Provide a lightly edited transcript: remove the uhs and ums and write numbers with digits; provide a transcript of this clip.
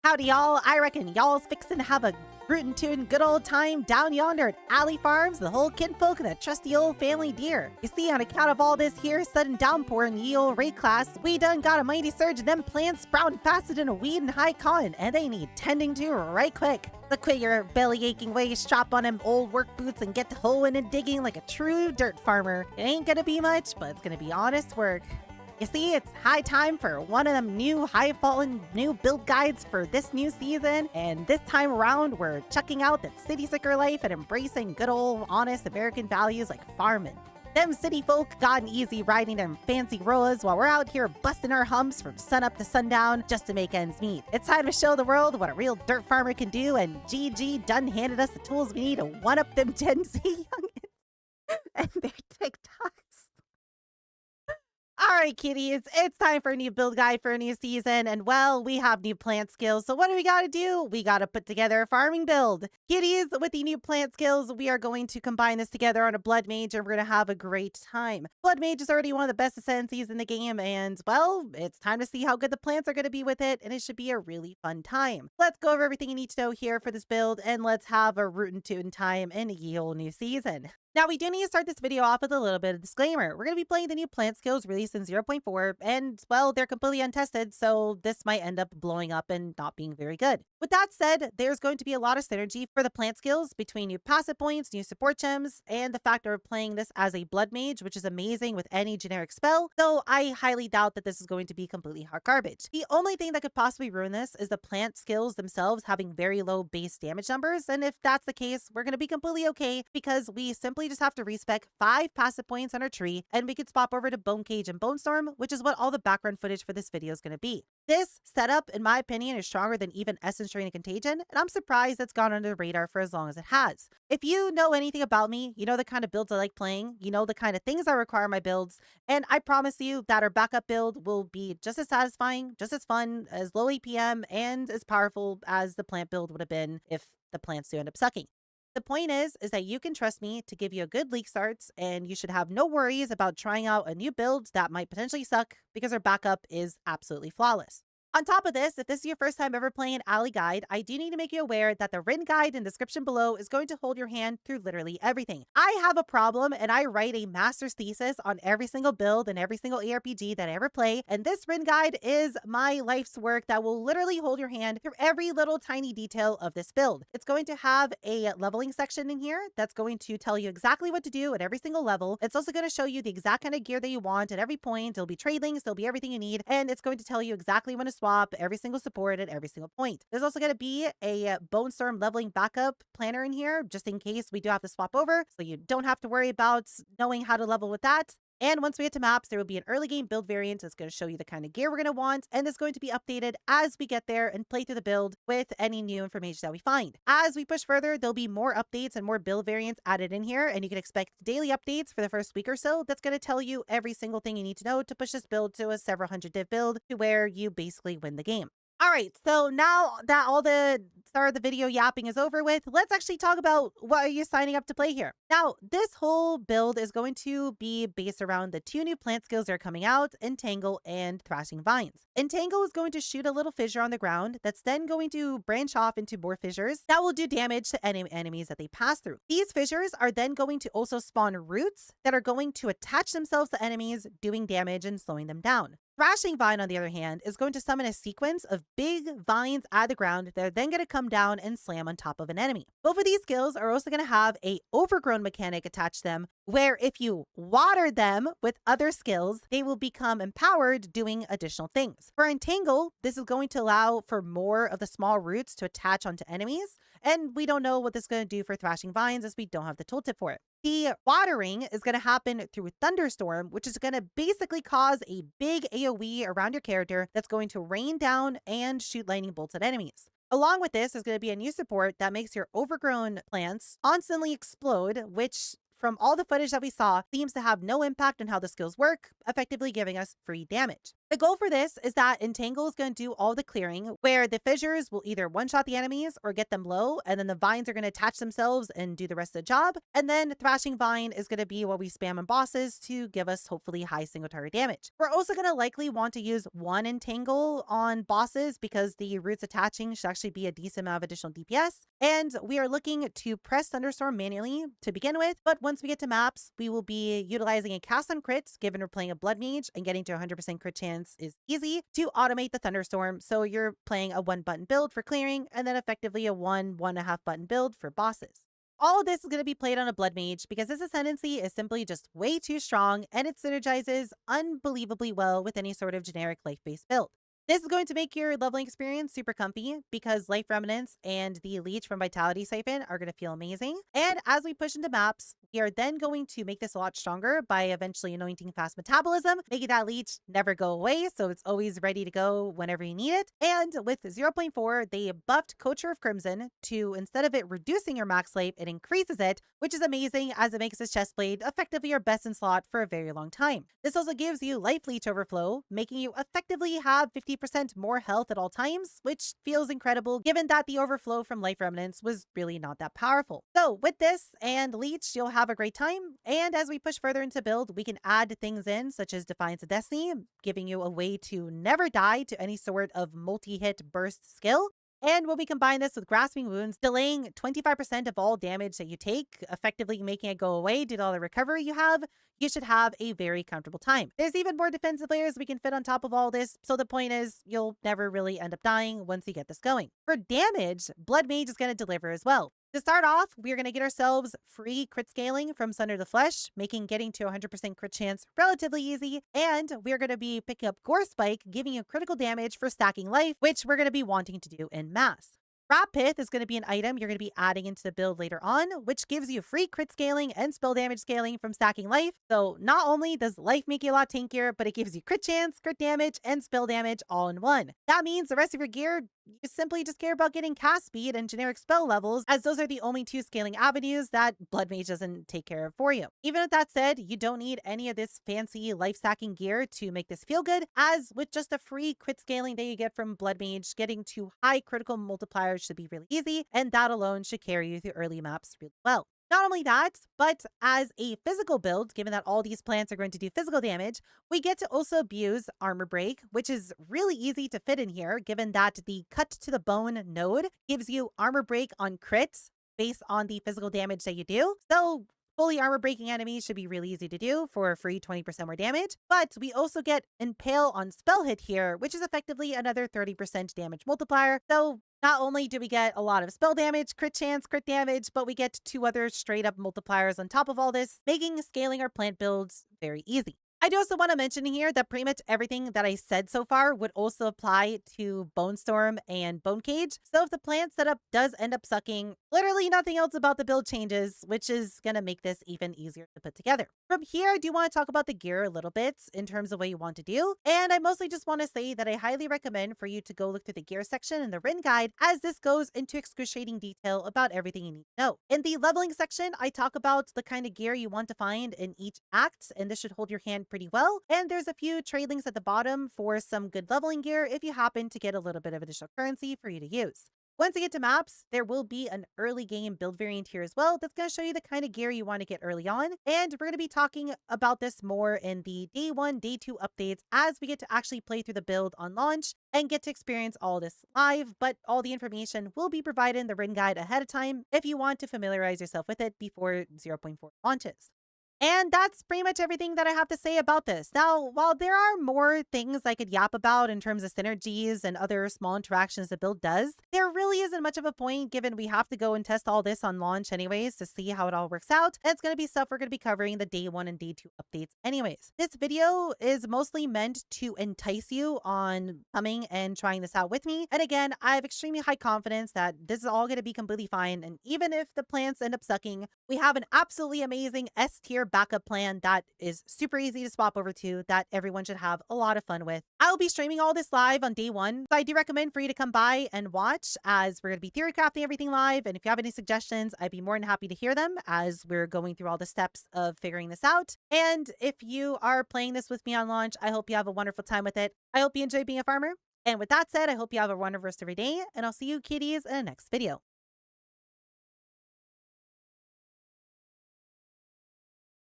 Howdy, y'all. I reckon y'all's fixin' to have a rootin' tootin' good old time down yonder at Allie Farms, the whole kinfolk and the trusty old family deer. You see, on account of all this here sudden downpour in ye old raid class, we done got a mighty surge of them plants sprouting faster than a weed in high cotton, and they need tending to right quick. So quit your belly aching ways, strap on them old work boots, and get to hoeing and digging like a true dirt farmer. It ain't gonna be much, but it's gonna be honest work. You see, it's high time for one of them new high-fallen new build guides for this new season, and this time around, we're chucking out that city slicker life and embracing good old honest American values like farming. Them city folk gotten easy riding them fancy roas while we're out here busting our humps from sunup to sundown just to make ends meet. It's time to show the world what a real dirt farmer can do, and GG done handed us the tools we need to one-up them Gen Z youngins and their TikToks. All right, kitties, it's time for a new build guide for a new season, and well, we have new plant skills, so what do we gotta do? We gotta put together a farming build. Kitties, with the new plant skills, we are going to combine this together on a Bloodmage, and we're gonna have a great time. Bloodmage is already one of the best ascendancies in the game, and well, it's time to see how good the plants are gonna be with it, and it should be a really fun time. Let's go over everything you need to know here for this build, and let's have a rootin' tootin' time in a ye olde new season. Now, we do need to start this video off with a little bit of disclaimer. We're going to be playing the new plant skills released in 0.4, and, well, they're completely untested, so this might end up blowing up and not being very good. With that said, there's going to be a lot of synergy for the plant skills between new passive points, new support gems, and the fact that we're playing this as a blood mage, which is amazing with any generic spell, though I highly doubt that this is going to be completely hot garbage. The only thing that could possibly ruin this is the plant skills themselves having very low base damage numbers, and if that's the case, we're going to be completely okay because we simply just have to respec 5 passive points on our tree, and we could swap over to Bone Cage and Bone Storm, which is what all the background footage for this video is going to be. This setup, in my opinion, is stronger than even Essence Drain and Contagion, and I'm surprised it's gone under the radar for as long as it has. If you know anything about me, you know the kind of builds I like playing, you know the kind of things I require in my builds, and I promise you that our backup build will be just as satisfying, just as fun, as low APM, and as powerful as the plant build would have been if the plants do end up sucking. The point is that you can trust me to give you a good Leaguestarts, and you should have no worries about trying out a new build that might potentially suck because our backup is absolutely flawless. On top of this, if this is your first time ever playing an Allie guide, I do need to make you aware that the written guide in the description below is going to hold your hand through literally everything. I have a problem and I write a master's thesis on every single build and every single ARPG that I ever play, and this written guide is my life's work that will literally hold your hand through every little tiny detail of this build. It's going to have a leveling section in here that's going to tell you exactly what to do at every single level. It's also going to show you the exact kind of gear that you want at every point. There'll be trade links, there'll be everything you need, and it's going to tell you exactly when to swap every single support at every single point. There's also going to be a Bone Storm leveling backup planner in here, just in case we do have to swap over, so you don't have to worry about knowing how to level with that. And once we get to maps, there will be an early game build variant that's going to show you the kind of gear we're going to want, and it's going to be updated as we get there and play through the build with any new information that we find. As we push further, there'll be more updates and more build variants added in here, and you can expect daily updates for the first week or so that's going to tell you every single thing you need to know to push this build to a several hundred div build to where you basically win the game. All right, so now that all the start of the video yapping is over with, let's actually talk about what are you signing up to play here. Now, this whole build is going to be based around the 2 new plant skills that are coming out, Entangle and Thrashing Vines. Entangle is going to shoot a little fissure on the ground that's then going to branch off into more fissures that will do damage to any enemies that they pass through. These fissures are then going to also spawn roots that are going to attach themselves to enemies, doing damage and slowing them down. Thrashing Vine, on the other hand, is going to summon a sequence of big vines out of the ground that are then going to come down and slam on top of an enemy. Both of these skills are also going to have a overgrown mechanic attached to them, where if you water them with other skills, they will become empowered doing additional things. For Entangle, this is going to allow for more of the small roots to attach onto enemies, and we don't know what this is going to do for Thrashing Vines as we don't have the tooltip for it. The watering is going to happen through Thunderstorm, which is going to basically cause a big AoE around your character that's going to rain down and shoot lightning bolts at enemies. Along with this is going to be a new support that makes your overgrown plants constantly explode, which from all the footage that we saw seems to have no impact on how the skills work, effectively giving us free damage. The goal for this is that Entangle is going to do all the clearing, where the fissures will either one-shot the enemies or get them low, and then the vines are going to attach themselves and do the rest of the job. And then Thrashing Vine is going to be what we spam on bosses to give us hopefully high single target damage. We're also going to likely want to use one Entangle on bosses because the roots attaching should actually be a decent amount of additional DPS. And we are looking to press Thunderstorm manually to begin with, but once we get to maps, we will be utilizing a cast on crits, given we're playing a Bloodmage and getting to 100% crit chance is easy, to automate the Thunderstorm. So you're playing a 1-button build for clearing and then effectively a 1.5 button build for bosses. All of this is going to be played on a Bloodmage because this ascendancy is simply just way too strong and it synergizes unbelievably well with any sort of generic life-based build. This is going to make your leveling experience super comfy because Life Remnants and the Leech from Vitality Siphon are going to feel amazing. And as we push into maps, we are then going to make this a lot stronger by eventually anointing fast metabolism, making that Leech never go away, so it's always ready to go whenever you need it. And with 0.4, they buffed Culture of Crimson to, instead of it reducing your max life, it increases it, which is amazing as it makes this chestplate effectively your best in slot for a very long time. This also gives you Life Leech Overflow, making you effectively have 50% more health at all times, which feels incredible given that the overflow from Life Remnants was really not that powerful. So with this and Leech, you'll have a great time. And as we push further into build, we can add things in such as Defiance of Destiny, giving you a way to never die to any sort of multi-hit burst skill. And when we combine this with Grasping Wounds, delaying 25% of all damage that you take, effectively making it go away due to all the recovery you have, you should have a very comfortable time. There's even more defensive layers we can fit on top of all this, so the point is you'll never really end up dying once you get this going. For damage, Bloodmage is going to deliver as well. To start off, we're going to get ourselves free crit scaling from Sunder the Flesh, making getting to 100% crit chance relatively easy. And we're going to be picking up Gore Spike, giving you critical damage for stacking life, which we're going to be wanting to do in mass. Rat Pith is going to be an item you're going to be adding into the build later on, which gives you free crit scaling and spell damage scaling from stacking life. So not only does life make you a lot tankier, but it gives you crit chance, crit damage, and spell damage all in one. That means the rest of your gear, you simply just care about getting cast speed and generic spell levels, as those are the only two scaling avenues that Bloodmage doesn't take care of for you. Even with that said, you don't need any of this fancy life stacking gear to make this feel good, as with just the free crit scaling that you get from Bloodmage, getting to high critical multipliers should be really easy, and that alone should carry you through early maps really well. Not only that, but as a physical build, given that all these plants are going to do physical damage, we get to also abuse Armor Break, which is really easy to fit in here, given that the Cut to the Bone node gives you Armor Break on crits based on the physical damage that you do. So fully armor breaking enemies should be really easy to do for a free 20% more damage. But we also get Impale on spell hit here, which is effectively another 30% damage multiplier. So not only do we get a lot of spell damage, crit chance, crit damage, but we get 2 other straight up multipliers on top of all this, making scaling our plant builds very easy. I do also want to mention here that pretty much everything that I said so far would also apply to Bone Storm and Bone Cage. So if the plant setup does end up sucking, literally nothing else about the build changes, which is going to make this even easier to put together. From here, I do want to talk about the gear a little bit in terms of what you want to do. And I mostly just want to say that I highly recommend for you to go look through the gear section in the written guide, as this goes into excruciating detail about everything you need to know. In the leveling section, I talk about the kind of gear you want to find in each act, and this should hold your hand pretty well. And there's a few trade links at the bottom for some good leveling gear if you happen to get a little bit of additional currency for you to use. Once you get to maps, there will be an early game build variant here as well that's going to show you the kind of gear you want to get early on. And we're going to be talking about this more in the day 1, day 2 updates as we get to actually play through the build on launch and get to experience all this live. But all the information will be provided in the written guide ahead of time if you want to familiarize yourself with it before 0.4 launches. And that's pretty much everything that I have to say about this. Now, while there are more things I could yap about in terms of synergies and other small interactions the build does, there really isn't much of a point given we have to go and test all this on launch anyways to see how it all works out. And it's going to be stuff we're going to be covering the day 1 and day 2 updates anyways. This video is mostly meant to entice you on coming and trying this out with me. And again, I have extremely high confidence that this is all going to be completely fine. And even if the plants end up sucking, we have an absolutely amazing S tier backup plan that is super easy to swap over to, that everyone should have a lot of fun with. I'll be streaming all this live on day one, so I do recommend for you to come by and watch, as we're going to be theory crafting everything live. And if you have any suggestions, I'd be more than happy to hear them as we're going through all the steps of figuring this out. And if you are playing this with me on launch, I hope you have a wonderful time with it. I hope you enjoy being a farmer. And with that said, I hope you have a wonderful rest of your day, and I'll see you kitties in the next video.